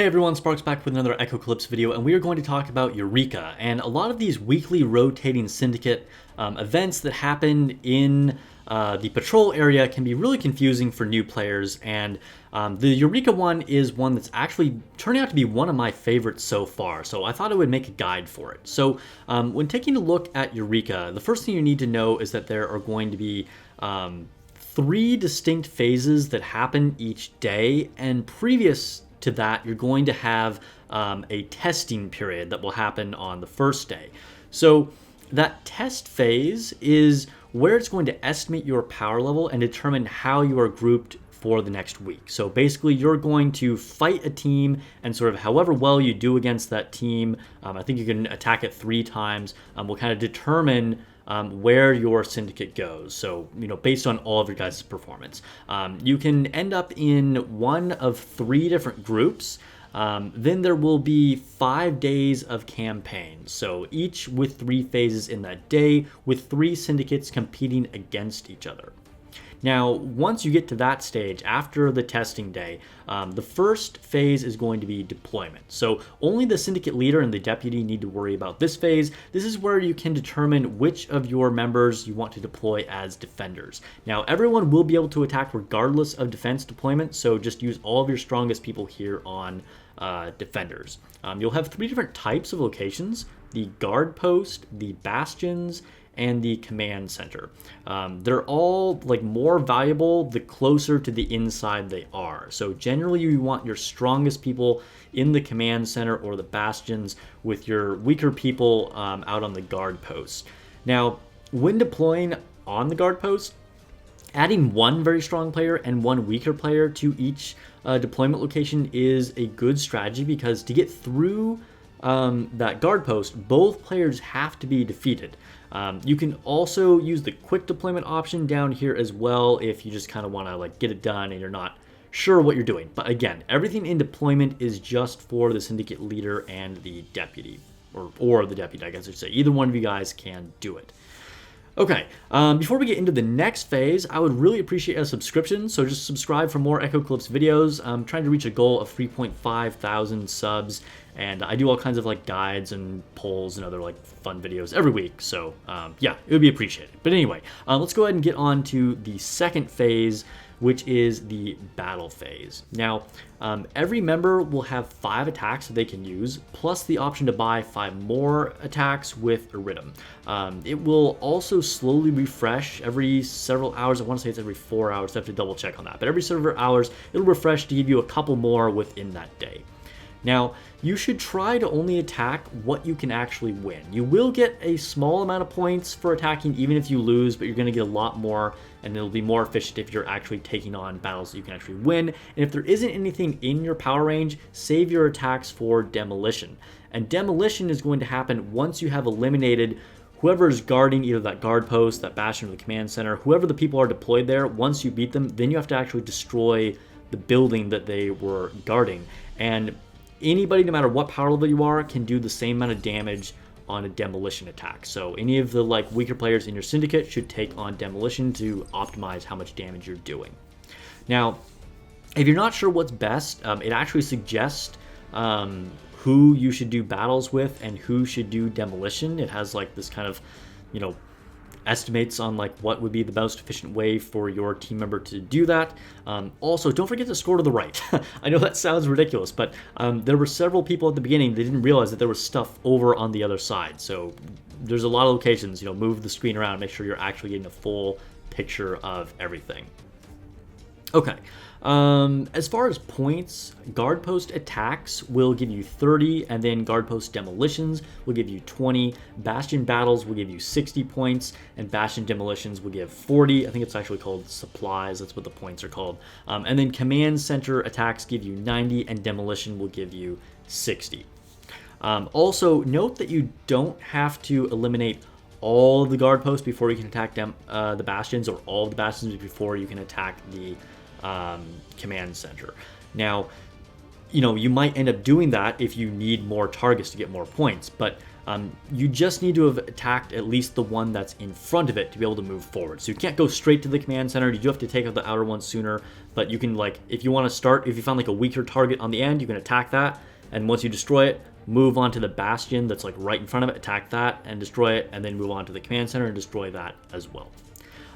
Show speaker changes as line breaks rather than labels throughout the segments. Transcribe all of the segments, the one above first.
Hey everyone, Sparks back with another echocalypse video, and we are going to talk about Eureka and a lot of these weekly rotating syndicate events that happen in the patrol area can be really confusing for new players, and the Eureka one is one that's actually turning out to be one of my favorites so far, so I thought I would make a guide for it. So when taking a look at Eureka, the first thing you need to know is that there are going to be three distinct phases that happen each day, and previous to that, you're going to have a testing period that will happen on the first day. So that test phase is where it's going to estimate your power level and determine how you are grouped for the next week. So basically, you're going to fight a team, and sort of however well you do against that team, I think you can attack it 3 times, will kind of determine where your syndicate goes. So, based on all of your guys' performance. You can end up in one of 3 different groups. Then there will be 5 days of campaign. So each with 3 phases in that day, with 3 syndicates competing against each other. Now, once you get to that stage, after the testing day, the first phase is going to be deployment. So only the syndicate leader and the deputy need to worry about this phase. This is where you can determine which of your members you want to deploy as defenders. Now, everyone will be able to attack regardless of defense deployment, so just use all of your strongest people here on defenders. You'll have 3 different types of locations: the guard post, the bastions, and the command center. They're all more valuable the closer to the inside they are. So generally you want your strongest people in the command center or the bastions, with your weaker people out on the guard post. Now, when deploying on the guard post, adding 1 very strong player and 1 weaker player to each deployment location is a good strategy, because to get through that guard post, both players have to be defeated. You can also use the quick deployment option down here as well if you just kind of want to get it done and you're not sure what you're doing. But again, everything in deployment is just for the syndicate leader and the deputy, or the deputy, I guess I should say. Either one of you guys can do it. Okay, before we get into the next phase, I would really appreciate a subscription, so just subscribe for more echocalypse videos. I'm trying to reach a goal of 3.5 thousand subs, and I do all kinds of guides and polls and other fun videos every week, so yeah, it would be appreciated. But anyway, let's go ahead and get on to the second phase, which is the battle phase. Now, every member will have 5 attacks that they can use, plus the option to buy 5 more attacks with Iridium. It will also slowly refresh every several hours. I want to say it's every 4 hours. I have to double check on that. But every several hours, it'll refresh to give you a couple more within that day. Now, you should try to only attack what you can actually win. You will get a small amount of points for attacking even if you lose, but you're going to get a lot more, and it'll be more efficient if you're actually taking on battles that you can actually win. And if there isn't anything in your power range, save your attacks for demolition. And demolition is going to happen once you have eliminated whoever is guarding either that guard post, that bastion, or the command center. Whoever the people are deployed there, once you beat them, then you have to actually destroy the building that they were guarding. And anybody, no matter what power level you are, can do the same amount of damage on a demolition attack. So any of the weaker players in your syndicate should take on demolition to optimize how much damage you're doing. Now, if you're not sure what's best, it actually suggests who you should do battles with and who should do demolition. It has this kind of, estimates on what would be the most efficient way for your team member to do that. Also, don't forget to scroll to the right. I know that sounds ridiculous, but there were several people at the beginning that didn't realize that there was stuff over on the other side. So there's a lot of locations. Move the screen around, make sure you're actually getting a full picture of everything. Okay, as far as points, guard post attacks will give you 30, and then guard post demolitions will give you 20, bastion battles will give you 60 points, and bastion demolitions will give 40. I think it's actually called supplies, that's what the points are called. And then command center attacks give you 90, and demolition will give you 60. Also, note that you don't have to eliminate all of the guard posts before you can attack the bastions, or all of the bastions before you can attack the command center. Now, you might end up doing that if you need more targets to get more points, but you just need to have attacked at least the one that's in front of it to be able to move forward. So you can't go straight to the command center. You do have to take out the outer one sooner, but you can, like, if you want to start, if you found like a weaker target on the end, you can attack that, and once you destroy it, move on to the bastion that's like right in front of it, attack that and destroy it, and then move on to the command center and destroy that as well.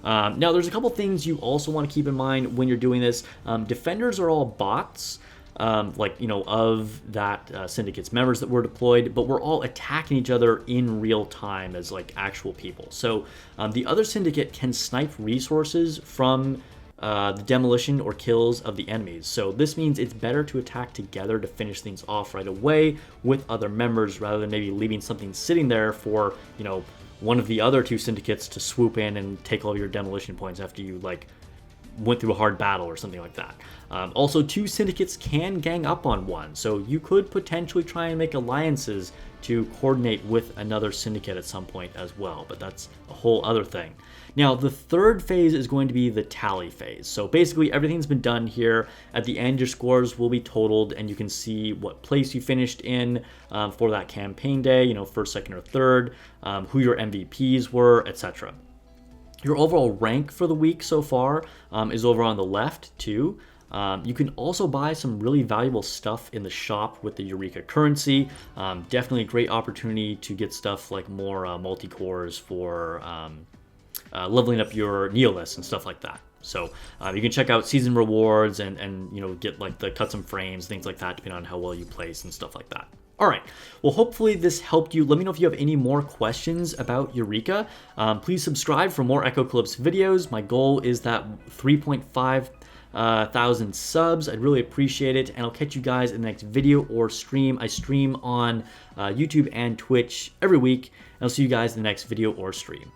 Now, there's a couple things you also want to keep in mind when you're doing this. Defenders are all bots, like, you know, of that syndicate's members that were deployed, but we're all attacking each other in real time as like actual people. So the other syndicate can snipe resources from the demolition or kills of the enemies. So this means it's better to attack together to finish things off right away with other members, rather than maybe leaving something sitting there for, you know, one of the other two syndicates to swoop in and take all your demolition points after you like went through a hard battle or something like that. Also, two syndicates can gang up on one, so you could potentially try and make alliances to coordinate with another syndicate at some point as well, but that's a whole other thing. Now, the third phase is going to be the tally phase. So basically everything's been done here. At the end, your scores will be totaled, and you can see what place you finished in for that campaign day, you know, first, second, or third, who your MVPs were, etc. Your overall rank for the week so far is over on the left too. You can also buy some really valuable stuff in the shop with the Eureka currency. Definitely a great opportunity to get stuff like more multi-cores for leveling up your Neoliths and stuff like that. So you can check out season rewards and you know, get like the custom frames, things like that, depending on how well you place and stuff like that. All right, well, hopefully this helped you. Let me know if you have any more questions about Eureka. Please subscribe for more echocalypse videos. My goal is that 3.5 thousand subs. I'd really appreciate it, and I'll catch you guys in the next video or stream. I stream on YouTube and Twitch every week, and I'll see you guys in the next video or stream.